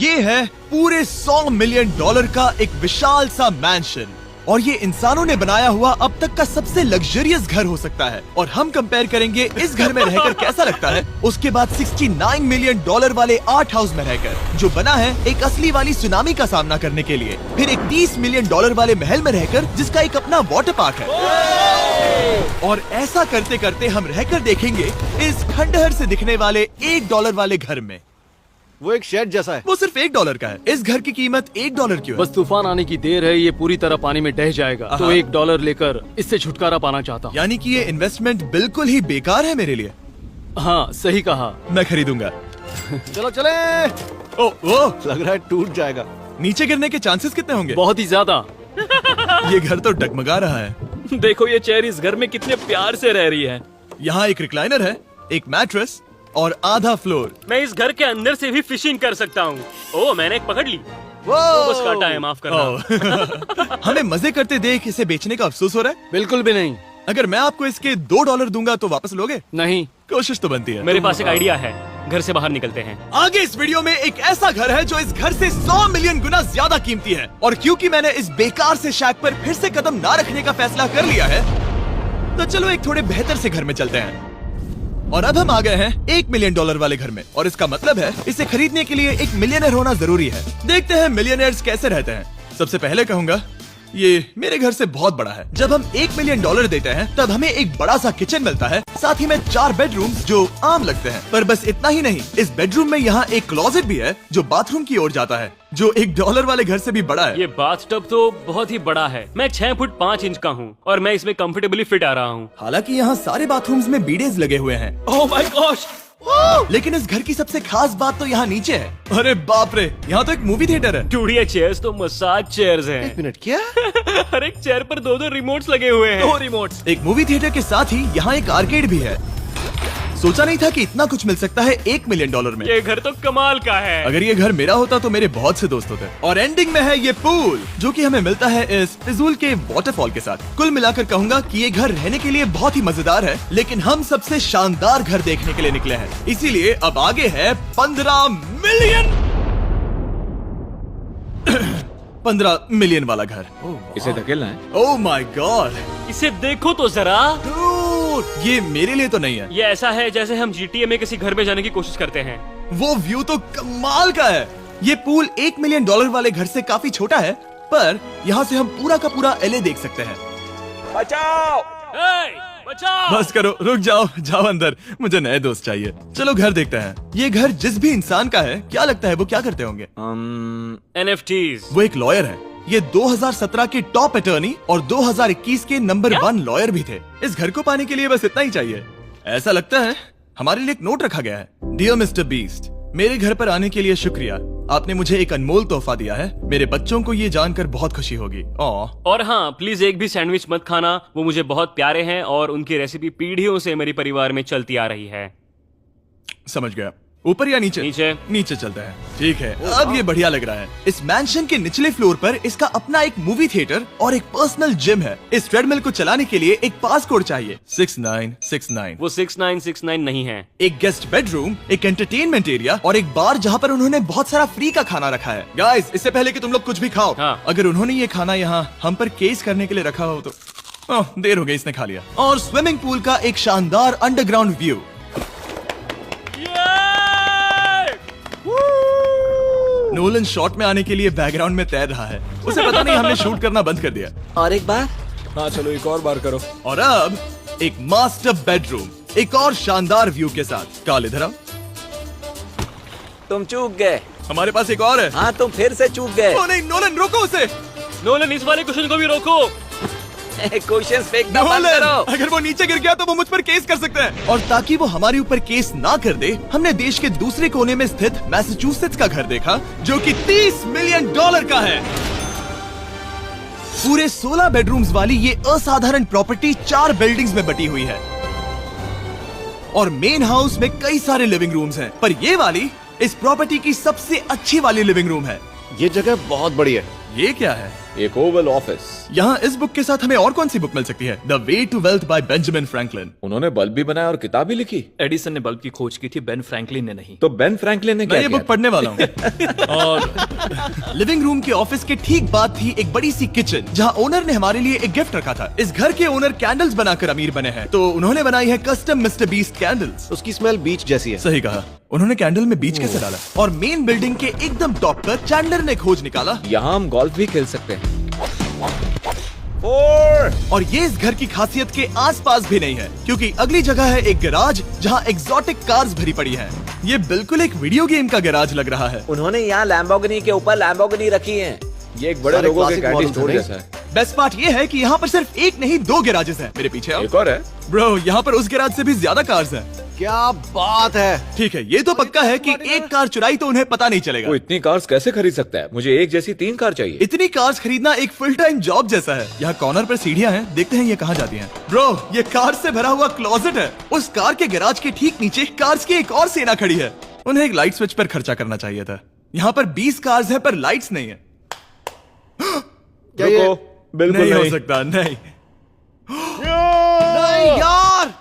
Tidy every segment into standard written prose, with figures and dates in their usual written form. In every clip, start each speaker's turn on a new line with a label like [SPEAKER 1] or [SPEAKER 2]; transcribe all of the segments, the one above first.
[SPEAKER 1] ये है पूरे $100 मिलियन का एक विशाल सा मैंशन, और ये इंसानों ने बनाया हुआ अब तक का सबसे लग्जरियस घर हो सकता है। और हम कंपेयर करेंगे इस घर में रहकर कैसा लगता है उसके बाद $69 मिलियन वाले आर्ट हाउस में रहकर, जो बना है एक असली वाली सुनामी का सामना करने के लिए। फिर एक $30 मिलियन वाले महल में रहकर जिसका एक अपना वाटर पार्क है। और ऐसा करते करते हम रहकर देखेंगे इस खंडहर से दिखने वाले $1 वाले घर में।
[SPEAKER 2] वो एक शेड जैसा है।
[SPEAKER 1] वो सिर्फ $1 का है। इस घर की कीमत $1 क्यों है?
[SPEAKER 3] बस तूफान आने की देर है, ये पूरी तरह पानी में ढह जाएगा, तो $1 लेकर इससे छुटकारा पाना चाहता हूँ।
[SPEAKER 1] यानी कि ये इन्वेस्टमेंट बिल्कुल ही बेकार है मेरे लिए।
[SPEAKER 3] हाँ सही कहा।
[SPEAKER 1] मैं खरीदूंगा।
[SPEAKER 2] चलो चले।
[SPEAKER 1] ओ,
[SPEAKER 2] लग रहा है टूट जाएगा।
[SPEAKER 1] नीचे गिरने के चांसेस कितने होंगे?
[SPEAKER 3] बहुत ही ज्यादा।
[SPEAKER 1] ये घर तो डगमगा रहा है।
[SPEAKER 4] देखो ये चेयर इस घर में कितने प्यार से रह रही है।
[SPEAKER 1] यहाँ एक रिक्लाइनर है, एक मैट्रेस और आधा फ्लोर।
[SPEAKER 4] मैं इस घर के अंदर से भी फिशिंग कर सकता हूँ। ओह मैंने एक पकड़ ली। वो बस काटा है, माफ करना।
[SPEAKER 1] हमें मजे करते देख इसे बेचने का अफसोस हो रहा है?
[SPEAKER 3] बिल्कुल भी नहीं।
[SPEAKER 1] अगर मैं आपको इसके $2 दूंगा तो वापस लोगे?
[SPEAKER 3] नहीं।
[SPEAKER 1] कोशिश तो बनती है।
[SPEAKER 4] मेरे पास एक आइडिया है, घर से बाहर निकलते हैं।
[SPEAKER 1] आगे इस वीडियो में एक ऐसा घर है जो इस घर से 100 मिलियन गुना ज्यादा कीमती है। और क्योंकि मैंने इस बेकार से शैक पर फिर से कदम ना रखने का फैसला कर लिया है, तो चलो एक थोड़े बेहतर से घर में चलते हैं। और अब हम आ गए हैं $1 मिलियन वाले घर में, और इसका मतलब है इसे खरीदने के लिए एक मिलियनर होना जरूरी है। देखते हैं मिलियनर्स कैसे रहते हैं। सबसे पहले कहूंगा ये मेरे घर से बहुत बड़ा है। जब हम $1 मिलियन देते हैं तब हमें एक बड़ा सा किचन मिलता है, साथ ही में 4 बेडरूम जो आम लगते हैं। पर बस इतना ही नहीं, इस बेडरूम में यहाँ एक क्लोजेट भी है जो बाथरूम की ओर जाता है, जो $1 वाले घर से भी बड़ा है।
[SPEAKER 4] ये बाथटब तो बहुत ही बड़ा है। मैं 6 फुट 5 इंच का हूँ और मैं इसमें कंफर्टेबली फिट आ रहा हूँ।
[SPEAKER 1] हालांकि यहाँ सारे बाथरूम्स में बीडेज लगे हुए हैं।
[SPEAKER 4] Oh my gosh!
[SPEAKER 1] लेकिन इस घर की सबसे खास बात तो यहाँ नीचे है। अरे बाप रे, यहाँ तो एक मूवी थिएटर है।
[SPEAKER 4] टूड ये चेयर्स तो मसाज चेयर्स हैं।
[SPEAKER 2] 1 मिनट क्या?
[SPEAKER 4] हर एक चेयर पर 2 रिमोट्स लगे हुए हैं।
[SPEAKER 3] 2 रिमोट्स।
[SPEAKER 1] एक मूवी थिएटर के साथ ही यहाँ एक आर्केड भी है। सोचा नहीं था कि इतना कुछ मिल सकता है $1 मिलियन में।
[SPEAKER 4] ये घर तो कमाल का है।
[SPEAKER 1] अगर ये घर मेरा होता तो मेरे बहुत से दोस्त होते। और एंडिंग में है ये पूल, जो कि हमें मिलता है इस फिजूल के वाटरफॉल के साथ। कुल मिलाकर कहूंगा कि ये घर रहने के लिए बहुत ही मजेदार है, लेकिन हम सबसे शानदार घर देखने के लिए निकले हैं। इसीलिए अब आगे है 15 मिलियन वाला घर।
[SPEAKER 2] इसे धकेलना है।
[SPEAKER 1] ओह माय गॉड,
[SPEAKER 4] इसे देखो तो जरा।
[SPEAKER 1] ये मेरे लिए तो नहीं है।
[SPEAKER 4] ये ऐसा है जैसे हम GTA में किसी घर में जाने की कोशिश करते हैं।
[SPEAKER 1] वो व्यू तो कमाल का है। ये पूल $1 मिलियन वाले घर से काफी छोटा है, पर यहाँ से हम पूरा का पूरा LA देख सकते हैं।
[SPEAKER 4] बचाओ! बचाओ!
[SPEAKER 1] बस करो, रुक जाओ, जाओ अंदर, मुझे नए दोस्त चाहिए। चलो घर देखते हैं। ये घर जिस भी इंसान का है, क्या लगता है वो क्या करते होंगे?
[SPEAKER 4] NFTs।
[SPEAKER 1] वो एक लॉयर है। ये 2017 के टॉप अटर्नी और 2021 के नंबर 1 लॉयर भी थे। इस घर को पाने के लिए बस इतना ही चाहिए। ऐसा लगता है हमारे लिए एक नोट रखा गया है। डियर मिस्टर बीस्ट, मेरे घर पर आने के लिए शुक्रिया। आपने मुझे एक अनमोल तोहफा दिया है। मेरे बच्चों को ये जानकर बहुत खुशी होगी।
[SPEAKER 4] और हाँ, प्लीज एक भी सैंडविच मत खाना, वो मुझे बहुत प्यारे हैं और उनकी रेसिपी पीढ़ियों से मेरे परिवार में चलती आ रही है।
[SPEAKER 1] समझ गया। ऊपर या नीचे?
[SPEAKER 4] नीचे।
[SPEAKER 1] नीचे चलता है। ठीक है, अब ये बढ़िया लग रहा है। इस मैंशन के निचले फ्लोर पर इसका अपना एक मूवी थिएटर और एक पर्सनल जिम है। इस ट्रेडमिल को चलाने के लिए एक पास कोड चाहिए, 6969।
[SPEAKER 4] वो 6969 नहीं है।
[SPEAKER 1] एक गेस्ट बेडरूम, एक एंटरटेनमेंट एरिया और एक बार जहाँ पर उन्होंने बहुत सारा फ्री का खाना रखा है। गाइस, इससे पहले कि तुम लोग कुछ भी खाओ,
[SPEAKER 4] हाँ।
[SPEAKER 1] अगर उन्होंने ये खाना यहाँ हम पर केस करने के लिए रखा हो तो देर हो गई, इसने खा लिया। और स्विमिंग पूल का एक शानदार अंडरग्राउंड व्यू। नोलन शॉट में आने के लिए बैकग्राउंड में तैर रहा है। उसे पता नहीं हमने शूट करना बंद कर दिया।
[SPEAKER 5] और एक बार?
[SPEAKER 2] हाँ चलो एक और बार करो।
[SPEAKER 1] और अब एक मास्टर बेडरूम, एक और शानदार व्यू के साथ। काल इधर आओ।
[SPEAKER 5] तुम चूक गए।
[SPEAKER 1] हमारे पास एक और है।
[SPEAKER 5] हाँ तुम फिर से चूक गए।
[SPEAKER 1] ओ नहीं, नोलन रोको उसे।
[SPEAKER 4] नोलन, इस वाले क्वेश्चन को भी रोको।
[SPEAKER 5] क्वेश्चन फेंकना बंद
[SPEAKER 1] नोलन,
[SPEAKER 5] करो।
[SPEAKER 1] अगर वो नीचे गिर गया तो वो मुझ पर केस कर सकते हैं। और ताकि वो हमारे ऊपर केस ना कर दे, हमने देश के दूसरे कोने में स्थित मैसाचुसेट्स का घर देखा, जो कि $30 मिलियन का है। पूरे 16 बेडरूम्स वाली ये असाधारण प्रॉपर्टी 4 बिल्डिंग्स में बटी हुई है। और मेन हाउस में कई सारे लिविंग रूम्स हैं, पर ये वाली इस प्रॉपर्टी की सबसे अच्छी वाली लिविंग रूम है।
[SPEAKER 2] ये जगह बहुत बड़ी है।
[SPEAKER 1] ये क्या है?
[SPEAKER 2] एक ओवल ऑफिस।
[SPEAKER 1] यहाँ इस बुक के साथ हमें और कौन सी बुक मिल सकती है? The way to wealth by Benjamin Franklin.
[SPEAKER 2] उन्होंने बल्ब भी बनाया और किताब भी लिखी।
[SPEAKER 6] एडिसन ने बल्ब की खोज की थी, बेन फ्रैंकलिन ने नहीं।
[SPEAKER 2] तो बेन फ्रैंकलिन ने
[SPEAKER 1] मैं
[SPEAKER 2] क्या
[SPEAKER 1] ये
[SPEAKER 2] किया
[SPEAKER 1] बुक पढ़ने वाला हूँ। और लिविंग रूम के ऑफिस के ठीक बाद थी एक बड़ी सी किचन, जहाँ ओनर ने हमारे लिए एक गिफ्ट रखा था। इस घर के ओनर कैंडल्स बनाकर अमीर बने हैं, तो उन्होंने बनाई है कस्टम मिस्टर बीस्ट कैंडल्स।
[SPEAKER 2] उसकी स्मेल बीच जैसी है।
[SPEAKER 1] सही कहा। उन्होंने कैंडल में बीच कैसे डाला? और मेन बिल्डिंग के एकदम टॉप पर चैंडलर ने खोज निकाला।
[SPEAKER 2] यहाँ हम गोल्फ भी खेल सकते हैं।
[SPEAKER 1] और ये इस घर की खासियत के आसपास भी नहीं है, क्योंकि अगली जगह है एक गैराज जहाँ एग्जॉटिक कार्स भरी पड़ी हैं। ये बिल्कुल एक वीडियो गेम का गैराज लग रहा है।
[SPEAKER 5] उन्होंने यहाँ लैम्बोर्गिनी के ऊपर लैम्बोर्गिनी रखी है।
[SPEAKER 2] ये एक बड़े लोगों के कैंडी स्टोर जैसा है।
[SPEAKER 1] बेस्ट पार्ट ये है कि यहाँ पर सिर्फ एक नहीं 2 गैराजेस हैं। मेरे पीछे आओ।
[SPEAKER 2] एक और है।
[SPEAKER 1] ब्रो, यहाँ पर उस गैराज से भी ज्यादा कार्स हैं।
[SPEAKER 2] क्या बात है।
[SPEAKER 1] ठीक है, ये तो पक्का है कि एक कार चुराई तो उन्हें पता नहीं चलेगा।
[SPEAKER 2] वो इतनी कार्स कैसे खरीद सकता है? मुझे एक जैसी 3 कार चाहिए।
[SPEAKER 1] इतनी कार्स खरीदना एक फुल टाइम जॉब जैसा है। यहाँ कॉर्नर पर सीढ़ियाँ हैं, देखते हैं ये कहाँ जाती हैं। ब्रो, ये कार से भरा हुआ क्लोजेट है। उस कार के गैराज के ठीक नीचे कार्स की एक और सेना खड़ी है। उन्हें एक लाइट स्विच पर खर्चा करना चाहिए था। यहाँ पर 20 कार्स हैं पर लाइट्स नहीं है।
[SPEAKER 2] रुको, बिल्कुल
[SPEAKER 1] नहीं हो
[SPEAKER 2] नहीं।
[SPEAKER 1] सकता, नहीं।
[SPEAKER 2] नहीं यार।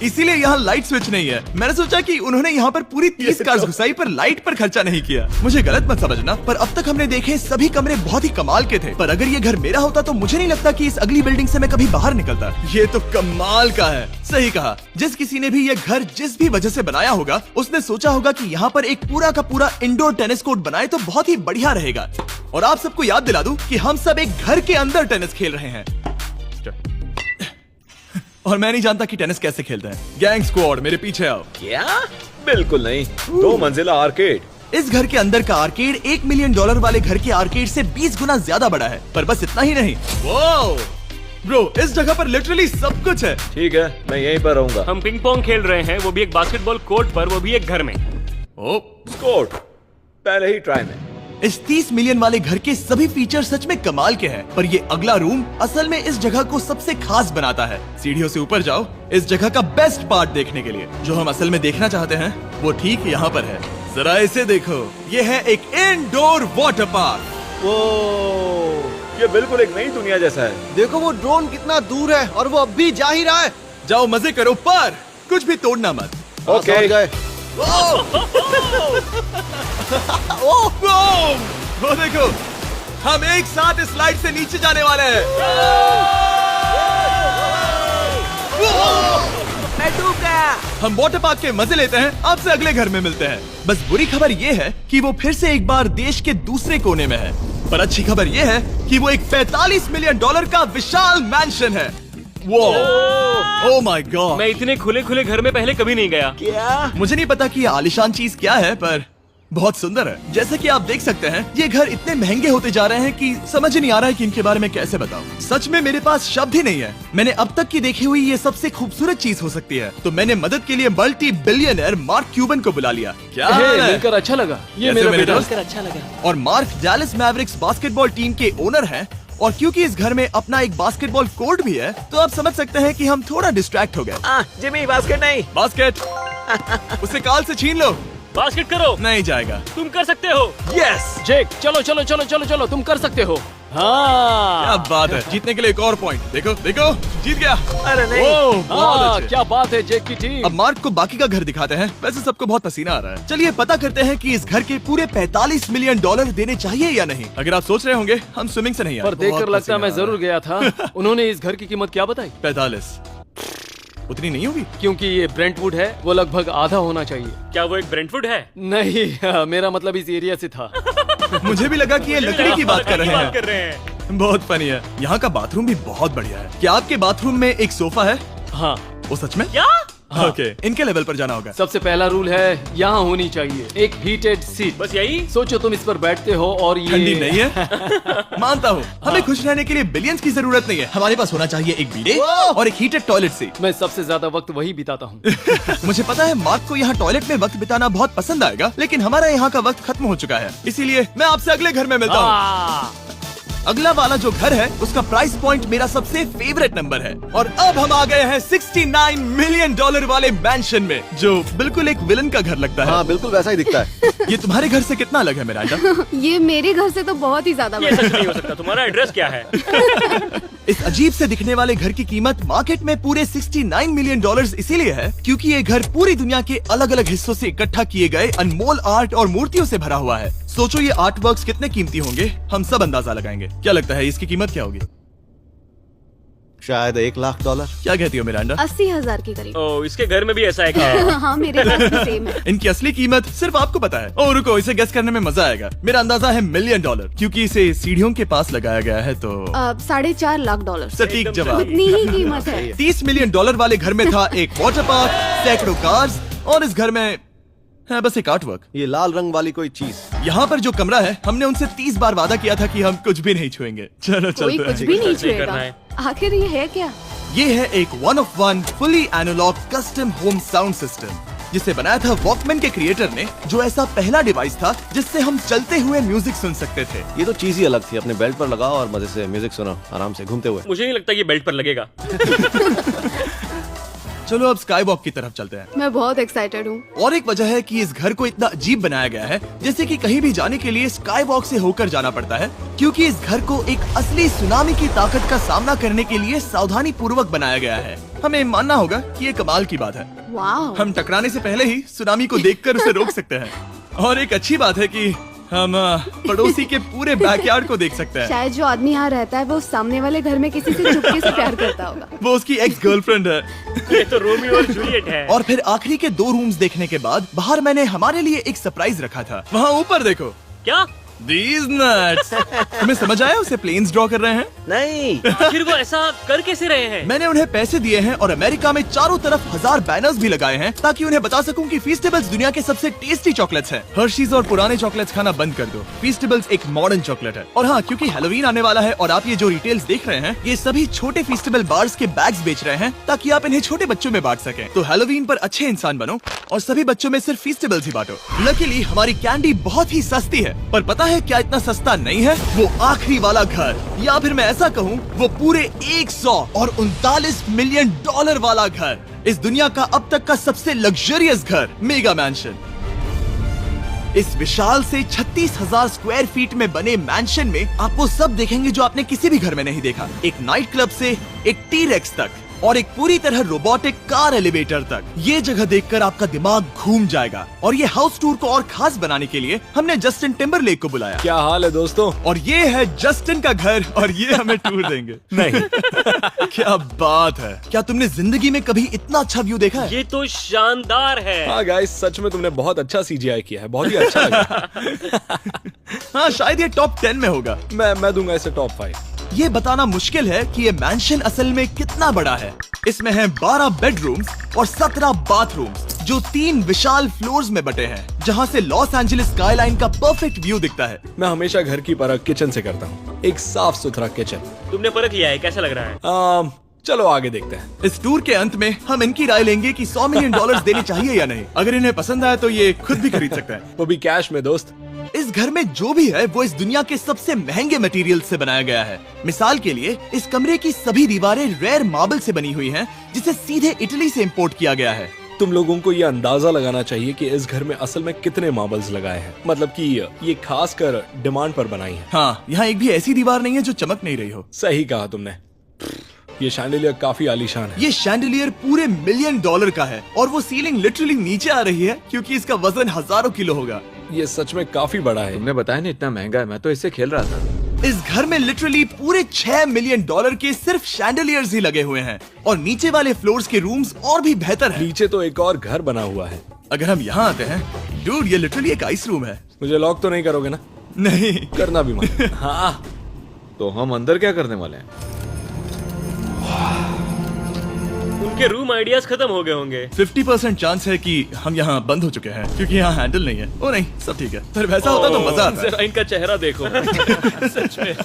[SPEAKER 1] इसीलिए यहाँ लाइट स्विच नहीं है। मैंने सोचा कि उन्होंने यहाँ पर पूरी 30 कार्स घुसाई पर लाइट पर खर्चा नहीं किया। मुझे गलत मत समझना, पर अब तक हमने देखे सभी कमरे बहुत ही कमाल के थे। पर अगर ये घर मेरा होता तो मुझे नहीं लगता कि इस अगली बिल्डिंग से मैं कभी बाहर निकलता। ये तो कमाल का है। सही कहा। जिस किसी ने भी ये घर जिस भी वजह से बनाया होगा, उसने सोचा होगा कि यहाँ पर एक पूरा का पूरा इंडोर टेनिस कोर्ट बनाए तो बहुत ही बढ़िया रहेगा। और आप सबको याद दिला दूं कि हम सब एक घर के अंदर टेनिस खेल रहे हैं। और मैं नहीं जानता कि टेनिस कैसे खेलते हैं। गैंग स्क्वाड, मेरे पीछे आओ।
[SPEAKER 5] क्या?
[SPEAKER 2] बिल्कुल नहीं। 2 मंजिला आर्केड।
[SPEAKER 1] इस घर के अंदर का आर्केड $1 मिलियन वाले घर के आर्केड से 20 गुना ज्यादा बड़ा है। पर बस इतना ही नहीं। वाओ ब्रो, इस जगह पर लिटरली सब कुछ है।
[SPEAKER 2] ठीक है, मैं यहीं पर रहूंगा।
[SPEAKER 4] हम पिंग पोंग खेल रहे हैं, वो भी एक बास्केटबॉल कोर्ट पर, वो भी एक घर में।
[SPEAKER 1] ओ,
[SPEAKER 2] स्कोर पहले ही ट्राई में।
[SPEAKER 1] इस 30 मिलियन वाले घर के सभी फीचर सच में कमाल के हैं, पर ये अगला रूम असल में इस जगह को सबसे खास बनाता है। सीढ़ियों से ऊपर जाओ इस जगह का बेस्ट पार्ट देखने के लिए। जो हम असल में देखना चाहते हैं वो ठीक यहाँ पर है। जरा इसे देखो, ये है एक इंडोर वाटर पार्क।
[SPEAKER 2] वो ये बिल्कुल एक नई दुनिया जैसा है।
[SPEAKER 7] देखो वो ड्रोन कितना दूर है और वो अब भी जा ही रहा है।
[SPEAKER 1] जाओ मजे करो, पर कुछ भी तोड़ना मत।
[SPEAKER 2] ओके।
[SPEAKER 7] समझ गए।
[SPEAKER 1] वो देखो, हम एक साथ इस स्लाइड से नीचे जाने वाले हैं।
[SPEAKER 5] मैं डूब गया।
[SPEAKER 1] हम वाटर पार्क के मजे लेते हैं। आपसे अगले घर में मिलते हैं। बस बुरी खबर ये है कि वो फिर से एक बार देश के दूसरे कोने में है। पर अच्छी खबर ये है कि वो एक $45 मिलियन का विशाल मैंशन है। Oh my God.
[SPEAKER 4] मैं इतने खुले खुले घर में पहले कभी नहीं गया।
[SPEAKER 5] क्या?
[SPEAKER 1] मुझे नहीं पता कि ये आलिशान चीज क्या है, पर बहुत सुंदर है। जैसे कि आप देख सकते हैं, ये घर इतने महंगे होते जा रहे हैं कि समझ ही नहीं आ रहा है कि इनके बारे में कैसे बताऊं। सच में मेरे पास शब्द ही नहीं है। मैंने अब तक की देखी हुई ये सबसे खूबसूरत चीज हो सकती है। तो मैंने मदद के लिए मल्टी बिलियनर मार्क क्यूबन को बुला लिया। क्या हाल है?
[SPEAKER 3] मिलकर अच्छा लगा। ये
[SPEAKER 1] कैसे
[SPEAKER 3] मेरा
[SPEAKER 1] मेरे
[SPEAKER 3] बेटा।
[SPEAKER 1] दोस्त?
[SPEAKER 5] अच्छा लगा।
[SPEAKER 1] और mark Dallas Mavericks basketball team के ओनर हैं। और क्योंकि इस घर में अपना एक बास्केटबॉल कोर्ट भी है, तो आप समझ सकते हैं कि हम थोड़ा डिस्ट्रैक्ट हो गए।
[SPEAKER 5] जिमी, बास्केट नहीं।
[SPEAKER 1] बास्केट उसे काल से छीन लो।
[SPEAKER 4] बास्केट करो।
[SPEAKER 1] नहीं जाएगा।
[SPEAKER 4] तुम कर सकते हो।
[SPEAKER 1] यस,
[SPEAKER 3] जेक, चलो चलो चलो चलो चलो, तुम कर सकते हो। हाँ
[SPEAKER 1] क्या बात है। जीतने के लिए एक और पॉइंट। देखो देखो, जीत गया।
[SPEAKER 5] अरे नहीं।
[SPEAKER 1] ओह, बहुत
[SPEAKER 3] हाँ,
[SPEAKER 1] अच्छे।
[SPEAKER 3] क्या बात है जेक की टीम।
[SPEAKER 1] अब मार्क को बाकी का घर दिखाते हैं। वैसे सबको बहुत पसीना आ रहा है। चलिए पता करते हैं कि इस घर के पूरे $45 मिलियन देने चाहिए या नहीं। अगर आप सोच रहे होंगे हम स्विमिंग से नहीं आए,
[SPEAKER 3] पर देखकर
[SPEAKER 1] बहुत
[SPEAKER 3] लगता है मैं
[SPEAKER 1] पसीना आ
[SPEAKER 3] जरूर गया था। उन्होंने इस घर की कीमत क्या बताई?
[SPEAKER 1] 45 उतनी नहीं होगी।
[SPEAKER 3] क्योंकि ये ब्रेंटवुड है, वो लगभग आधा होना चाहिए।
[SPEAKER 4] क्या वो एक ब्रेंटफुड है?
[SPEAKER 3] नहीं, मेरा मतलब इस एरिया से था।
[SPEAKER 1] मुझे भी लगा कि ये लकड़ी की बात कर रहे
[SPEAKER 4] बात कर
[SPEAKER 1] हैं।
[SPEAKER 4] रहे हैं।
[SPEAKER 1] बहुत फनी है। यहाँ का बाथरूम भी बहुत बढ़िया है। क्या आपके बाथरूम में एक सोफा है?
[SPEAKER 3] हाँ,
[SPEAKER 1] वो सच में?
[SPEAKER 4] क्या?
[SPEAKER 1] ओके, इनके लेवल पर जाना होगा।
[SPEAKER 3] सबसे पहला रूल है यहाँ होनी चाहिए एक हीटेड सीट।
[SPEAKER 4] बस यही?
[SPEAKER 3] सोचो तुम इस पर बैठते हो और ये
[SPEAKER 1] ठंडी नहीं है। मानता हूँ, हमें खुश रहने के लिए बिलियंस की जरूरत नहीं है। हमारे पास होना चाहिए एक बीडे और एक हीटेड टॉयलेट सीट।
[SPEAKER 3] मैं सबसे ज्यादा वक्त वही बिताता हूँ।
[SPEAKER 1] मुझे पता है मार्क को यहाँ टॉयलेट में वक्त बिताना बहुत पसंद आएगा, लेकिन हमारा यहाँ का वक्त खत्म हो चुका है। इसीलिए मैं आपसे अगले घर में मिलता हूँ। अगला वाला जो घर है उसका प्राइस पॉइंट मेरा सबसे फेवरेट नंबर है। और अब हम आ गए हैं $69 मिलियन वाले मैंशन में, जो बिल्कुल एक विलन का घर लगता है।
[SPEAKER 7] हाँ बिल्कुल वैसा ही दिखता है।
[SPEAKER 1] ये तुम्हारे घर से कितना अलग है मिरांडा?
[SPEAKER 8] ये मेरे घर से तो बहुत ही ज्यादा
[SPEAKER 4] ये
[SPEAKER 8] बड़ा
[SPEAKER 4] सच नहीं हो सकता। तुम्हारा एड्रेस क्या है?
[SPEAKER 1] इस अजीब से दिखने वाले घर की कीमत मार्केट में पूरे $69 मिलियन इसीलिए है क्योंकि ये घर पूरी दुनिया के अलग अलग हिस्सों से इकट्ठा किए गए अनमोल आर्ट और मूर्तियों से भरा हुआ है। सोचो ये आर्ट वर्क्स कितने कीमती होंगे, हम सब अंदाजा लगाएंगे। क्या लगता है इसकी कीमत क्या होगी?
[SPEAKER 7] शायद $1 लाख।
[SPEAKER 1] क्या कहती हो मिरांडा?
[SPEAKER 8] 80,000 के करीब।
[SPEAKER 4] ओ, इसके घर में भी ऐसा है क्या?
[SPEAKER 8] हाँ मेरे पास भी सेम है।
[SPEAKER 1] इनकी असली कीमत सिर्फ आपको पता है। ओ रुको, इसे गेस करने में मजा आएगा। मेरा अंदाजा है $1 मिलियन क्योंकि इसे सीढ़ियों के पास लगाया गया है तो
[SPEAKER 8] $4.5 लाख।
[SPEAKER 1] सटीक जवाब।
[SPEAKER 8] उतनी ही कीमत है।
[SPEAKER 1] $30 मिलियन वाले घर में था एक वाटर पार्क, सैकड़ों कार्स और इस घर में है बस एक आर्टवर्क।
[SPEAKER 7] ये लाल रंग वाली कोई चीज।
[SPEAKER 1] यहाँ पर जो कमरा है हमने उनसे 30 बार वादा किया था कि हम कुछ भी नहीं छुएंगे। चलो
[SPEAKER 8] कोई
[SPEAKER 1] चलते
[SPEAKER 8] कुछ
[SPEAKER 1] हैं।
[SPEAKER 8] भी नहीं
[SPEAKER 4] सही करना
[SPEAKER 8] छुएगा।
[SPEAKER 4] है।
[SPEAKER 8] आखिर ये है क्या?
[SPEAKER 1] ये है एक 1 of 1 fully analogue custom home sound system जिसे बनाया था वॉकमैन के क्रिएटर ने, जो ऐसा पहला डिवाइस था जिससे हम चलते हुए म्यूजिक सुन सकते थे।
[SPEAKER 7] ये तो चीज ही अलग थी। अपने बेल्ट पर लगाओ और मजे से म्यूजिक सुनो आराम से घूमते हुए।
[SPEAKER 4] मुझे नहीं लगता ये बेल्ट पर लगेगा।
[SPEAKER 1] चलो अब स्काई वॉक की तरफ चलते हैं।
[SPEAKER 8] मैं बहुत एक्साइटेड हूँ।
[SPEAKER 1] और एक वजह है कि इस घर को इतना अजीब बनाया गया है जैसे कि कहीं भी जाने के लिए स्काई वॉक से होकर जाना पड़ता है, क्योंकि इस घर को एक असली सुनामी की ताकत का सामना करने के लिए सावधानी पूर्वक बनाया गया है। हमें मानना होगा कि ये कमाल की बात है।
[SPEAKER 8] वाह।
[SPEAKER 1] हम टकराने से पहले ही सुनामी को देखकर उसे रोक सकते हैं। और एक अच्छी बात है कि हम पड़ोसी के पूरे बैकयार्ड को देख सकते हैं।
[SPEAKER 8] शायद जो आदमी यहाँ रहता है वो सामने वाले घर में किसी से चुपके से प्यार करता होगा।
[SPEAKER 1] वो उसकी एक्स गर्लफ्रेंड है।
[SPEAKER 4] ये तो रोमियो और जूलियट है।
[SPEAKER 1] और फिर आखिरी के 2 रूम्स देखने के बाद बाहर मैंने हमारे लिए एक सरप्राइज रखा था। वहाँ ऊपर देखो।
[SPEAKER 4] क्या?
[SPEAKER 1] These nuts! तुम्हें समझ आया उसे प्लेन्स ड्रॉ कर रहे हैं?
[SPEAKER 5] नहीं।
[SPEAKER 4] आखिर वो ऐसा कर कैसे रहे हैं?
[SPEAKER 1] मैंने उन्हें पैसे दिए हैं और अमेरिका में चारों तरफ 1000 बैनर्स भी लगाए हैं ताकि उन्हें बता सकूं कि फीस्टेबल्स दुनिया के सबसे टेस्टी चॉकलेट्स हैं। हर्शीज और पुराने चॉकलेट्स खाना बंद कर दो। फीस्टेबल्स एक मॉडर्न चॉकलेट है। और हाँ, क्योंकि हैलोवीन आने वाला है और आप ये जो रिटेल्स देख रहे हैं, ये सभी छोटे फीस्टेबल बार्स के बैग्स बेच रहे हैं ताकि आप इन्हें छोटे बच्चों में बांट सकें। तो हैलोवीन पर अच्छे इंसान बनो और सभी बच्चों में सिर्फ फीस्टेबल्स ही बांटो। लकीली हमारी कैंडी बहुत ही सस्ती है, पर पता है क्या इतना सस्ता नहीं है? वो आखिरी वाला घर, या फिर मैं ऐसा कहूँ वो पूरे 139 मिलियन वाला घर। इस दुनिया का अब तक का सबसे लग्जरियस घर, मेगा मैंशन। इस विशाल से 36,000 स्क्वायर फीट में बने मैंशन में आप वो सब देखेंगे जो आपने किसी भी घर में नहीं देखा। एक नाइट क्लब से एक टी-रेक्स तक और एक पूरी तरह रोबोटिक कार एलिवेटर तक। ये जगह देखकर आपका दिमाग घूम जाएगा। और ये हाउस टूर को और खास बनाने के लिए हमने जस्टिन टिम्बरलेक को बुलाया।
[SPEAKER 2] क्या हाल है दोस्तों?
[SPEAKER 1] और ये है जस्टिन का घर और ये हमें टूर देंगे।
[SPEAKER 2] नहीं।
[SPEAKER 1] क्या बात है! क्या तुमने जिंदगी में कभी इतना अच्छा व्यू देखा है?
[SPEAKER 4] ये तो शानदार है।
[SPEAKER 2] हाँ गाइस, सच में तुमने बहुत अच्छा CGI किया है। बहुत ही अच्छा लगा।
[SPEAKER 1] हाँ, शायद ये टॉप 10 में होगा।
[SPEAKER 2] मैं दूंगा इसे टॉप 5।
[SPEAKER 1] ये बताना मुश्किल है कि ये मैंशन असल में कितना बड़ा है। इसमें हैं 12 बेडरूम्स और 17 बाथरूम्स जो 3 विशाल फ्लोर्स में बटे हैं, जहां से लॉस एंजलिस स्काईलाइन का परफेक्ट व्यू दिखता है।
[SPEAKER 2] मैं हमेशा घर की परख किचन से करता हूँ। एक साफ सुथरा किचन।
[SPEAKER 4] तुमने परख लिया है, कैसा लग रहा है?
[SPEAKER 2] चलो आगे देखते हैं।
[SPEAKER 1] इस टूर के अंत में हम इनकी राय लेंगे कि $100 मिलियन देने चाहिए या नहीं। अगर इन्हें पसंद आया तो ये खुद भी खरीद सकते हैं।
[SPEAKER 2] वो भी कैश में दोस्त।
[SPEAKER 1] इस घर में जो भी है वो इस दुनिया के सबसे महंगे मटेरियल से बनाया गया है। मिसाल के लिए इस कमरे की सभी दीवारें रेयर मार्बल से बनी हुई हैं, जिसे सीधे इटली से इंपोर्ट किया गया है।
[SPEAKER 2] तुम लोगों को ये अंदाजा लगाना चाहिए कि इस घर में असल में कितने मार्बल्स लगाए हैं। मतलब कि ये खासकर डिमांड पर बनाई है।
[SPEAKER 1] हाँ, यहाँ एक भी ऐसी दीवार नहीं है जो चमक नहीं रही हो।
[SPEAKER 2] सही कहा तुमने। ये शैंडिलियर काफी आलीशान है।
[SPEAKER 1] ये शैंडिलियर पूरे $1 मिलियन का है और वो सीलिंग लिटरली नीचे आ रही है क्योंकि इसका वजन हजारों किलो होगा।
[SPEAKER 2] ये सच में काफी बड़ा है।
[SPEAKER 5] तुमने बताया ना इतना महंगा है, मैं तो इससे खेल रहा था।
[SPEAKER 1] इस घर में लिटरली पूरे $6 मिलियन के सिर्फ शैंडिलियर्स ही लगे हुए हैं और नीचे वाले फ्लोर्स के रूम्स और भी बेहतर हैं।
[SPEAKER 2] नीचे तो एक और घर बना हुआ है।
[SPEAKER 1] अगर हम यहाँ आते हैं, डूड, ये लिटरली एक आइस रूम है।
[SPEAKER 2] मुझे लॉक तो नहीं करोगे ना?
[SPEAKER 1] नहीं
[SPEAKER 2] करना भी मत।
[SPEAKER 5] हाँ, तो हम अंदर क्या करने वाले हैं?
[SPEAKER 4] उनके रूम आइडियाज खत्म हो गए होंगे।
[SPEAKER 1] 50% चांस है कि हम यहाँ बंद हो चुके हैं क्योंकि यहाँ हैंडल नहीं है। ओ नहीं, सब ठीक है। पर वैसा होता तो मजा आता।
[SPEAKER 6] जरा इनका चेहरा देखो। सच में।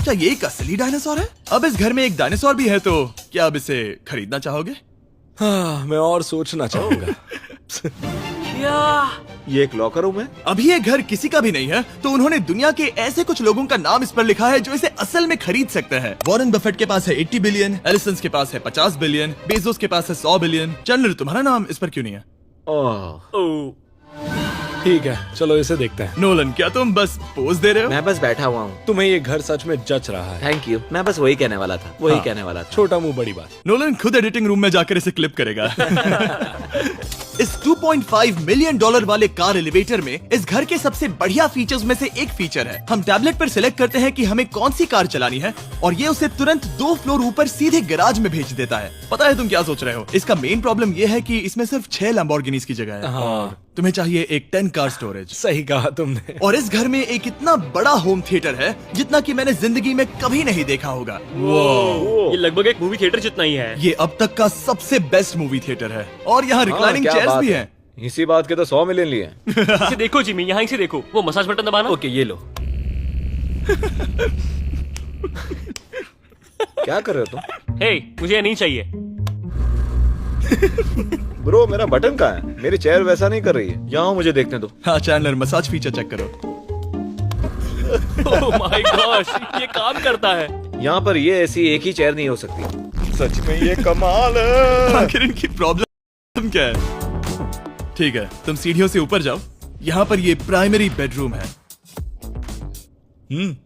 [SPEAKER 1] क्या ये एक असली डायनासोर है? अब इस घर में एक डायनासोर भी है, तो क्या अब इसे खरीदना चाहोगे?
[SPEAKER 2] हाँ, मैं और सोचना चाहूंगा।
[SPEAKER 5] ये एक लॉकर रूम है?
[SPEAKER 1] अभी ये घर किसी का भी नहीं है, तो उन्होंने दुनिया के ऐसे कुछ लोगों का नाम इस पर लिखा है जो इसे असल में खरीद सकते हैं। वॉरेन बफेट के पास है 80 बिलियन, एलिसन के पास है 50 बिलियन, बेजोस के पास है 100 बिलियन। चैंडलर, तुम्हारा नाम इस पर क्यों नहीं है?
[SPEAKER 5] ओह,
[SPEAKER 2] ठीक है, चलो इसे देखते हैं।
[SPEAKER 1] नोलन, क्या तुम बस पोज दे रहे हो?
[SPEAKER 5] मैं बस बैठा हुआ हूँ।
[SPEAKER 2] तुम्हें ये घर सच में जच रहा है।
[SPEAKER 5] थैंक यू, मैं बस वही कहने वाला था, वही
[SPEAKER 2] हाँ,
[SPEAKER 5] कहने वाला था।
[SPEAKER 2] छोटा मुंह बड़ी बात।
[SPEAKER 1] नोलन खुद एडिटिंग रूम में जाकर इसे क्लिप करेगा। इस 2.5 मिलियन डॉलर वाले कार एलिवेटर में इस घर के सबसे बढ़िया फीचर्स में से एक फीचर है। हम टैबलेट पर सिलेक्ट करते हैं कि हमें कौन सी कार चलानी है और ये उसे तुरंत 2 फ्लोर ऊपर सीधे गैराज में भेज देता है। पता है तुम क्या सोच रहे हो? इसका मेन प्रॉब्लम ये है कि इसमें सिर्फ 6 लैम्बोर्गिनीज की जगह है।
[SPEAKER 2] हाँ,
[SPEAKER 1] तुम्हें चाहिए एक 10 कार स्टोरेज।
[SPEAKER 2] सही कहा तुमने।
[SPEAKER 1] और इस घर में एक इतना बड़ा होम थिएटर है जितना कि मैंने जिंदगी में कभी नहीं देखा होगा।
[SPEAKER 4] ये लगभग एक मूवी थिएटर जितना ही है।
[SPEAKER 1] ये अब तक का सबसे बेस्ट मूवी थिएटर है और यहाँ रिक्लाइनिंग
[SPEAKER 5] क्या
[SPEAKER 1] चेयर्स
[SPEAKER 5] बात
[SPEAKER 1] भी
[SPEAKER 5] है।
[SPEAKER 1] हैं।
[SPEAKER 5] इसी बात के तो 100 मिलियन लिए।
[SPEAKER 4] इसे देखो जिमी, यहाँ इसे देखो, वो मसाज बटन दबाना।
[SPEAKER 7] ओके ये लो।
[SPEAKER 5] क्या कर रहे हो तुम?
[SPEAKER 4] हे, मुझे ये नहीं चाहिए।
[SPEAKER 5] ब्रो, मेरा बटन कहाँ है? मेरी चेयर वैसा नहीं कर रही है। यहाँ मुझे देखने दो।
[SPEAKER 1] हाँ चैंडलर, मसाज फीचर चेक करो।
[SPEAKER 4] ओह माय गॉश, ये काम करता है।
[SPEAKER 5] यहाँ पर ये ऐसी एक ही चेयर नहीं हो सकती। सच में ये कमाल है।
[SPEAKER 1] आखिर इनकी प्रॉब्लम क्या है? ठीक है, तुम सीढ़ियों से ऊपर जाओ। यहाँ पर ये प्राइमरी बेडरूम है।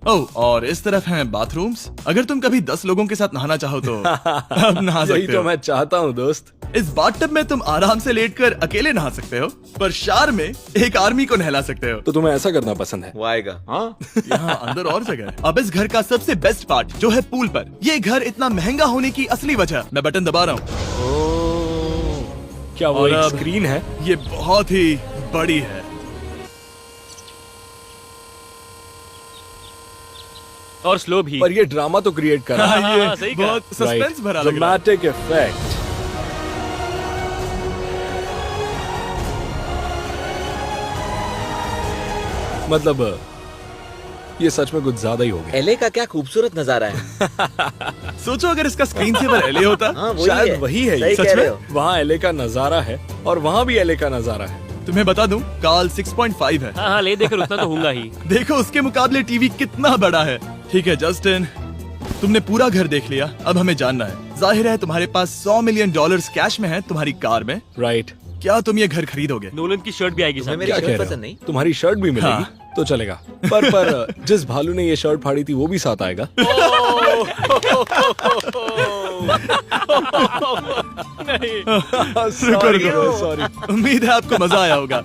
[SPEAKER 1] ओह, और इस तरफ हैं बाथरूम्स। अगर तुम कभी 10 लोगों के साथ नहाना चाहो तो अब नहा
[SPEAKER 2] यही
[SPEAKER 1] सकते
[SPEAKER 2] तो
[SPEAKER 1] हो।
[SPEAKER 2] मैं चाहता हूँ दोस्त।
[SPEAKER 1] इस बाथटब में तुम आराम से लेटकर अकेले नहा सकते हो, पर शार में एक आर्मी को नहला सकते हो।
[SPEAKER 2] तो तुम्हें ऐसा करना पसंद है?
[SPEAKER 5] वो आएगा। हाँ,
[SPEAKER 1] यहाँ अंदर और जगह है। अब इस घर का सबसे बेस्ट पार्ट जो है पूल पर। ये घर इतना महंगा होने की असली वजह, मैं बटन दबा रहा हूँ।
[SPEAKER 2] क्या वो
[SPEAKER 1] और
[SPEAKER 2] एक
[SPEAKER 1] अब-
[SPEAKER 2] स्क्रीन है?
[SPEAKER 1] ये बहुत ही बड़ी है।
[SPEAKER 4] और स्लो भी।
[SPEAKER 2] पर ये ड्रामा तो क्रिएट कर रहा है।
[SPEAKER 4] हाँ,
[SPEAKER 1] ये
[SPEAKER 4] सही कहा।
[SPEAKER 1] बहुत सस्पेंस भरा लग रहा है।
[SPEAKER 2] Dramatic effect. मतलब ये सच में कुछ ज्यादा ही हो गया।
[SPEAKER 5] एले का क्या खूबसूरत नजारा है।
[SPEAKER 1] सोचो अगर इसका स्क्रीन सेवर एलए होता।
[SPEAKER 5] हाँ, वही
[SPEAKER 2] शायद
[SPEAKER 5] है।
[SPEAKER 2] वही है ये।
[SPEAKER 5] सही
[SPEAKER 1] सच
[SPEAKER 5] कह रहे
[SPEAKER 1] में?
[SPEAKER 5] हो।
[SPEAKER 2] वहाँ एले का नजारा है और वहाँ भी एले का नजारा है।
[SPEAKER 1] तुम्हें बता दूं, काल 6.5 है।
[SPEAKER 4] हाँ हाँ, ले देकर उतना तो होगा ही।
[SPEAKER 1] देखो उसके मुकाबले टीवी कितना बड़ा है। ठीक है जस्टिन, तुमने पूरा घर देख लिया। अब हमें जानना है, जाहिर है तुम्हारे पास 100 मिलियन डॉलर्स कैश में है तुम्हारी कार में।
[SPEAKER 2] राइट।
[SPEAKER 1] क्या तुम ये घर खरीदोगे?
[SPEAKER 4] नोलन की शर्ट भी आएगी
[SPEAKER 5] तुम्हें
[SPEAKER 4] साथ।
[SPEAKER 5] मेरी
[SPEAKER 2] क्या कह
[SPEAKER 5] शर्ट
[SPEAKER 2] रहे
[SPEAKER 5] पसंद
[SPEAKER 2] हो?
[SPEAKER 5] नहीं?
[SPEAKER 2] तुम्हारी शर्ट भी मिलेगी
[SPEAKER 1] हाँ।
[SPEAKER 2] तो चलेगा। पर जिस भालू ने ये शर्ट फाड़ी थी वो भी साथ आएगा।
[SPEAKER 4] नहीं।
[SPEAKER 1] सॉरी, उम्मीद है आपको मजा आया होगा।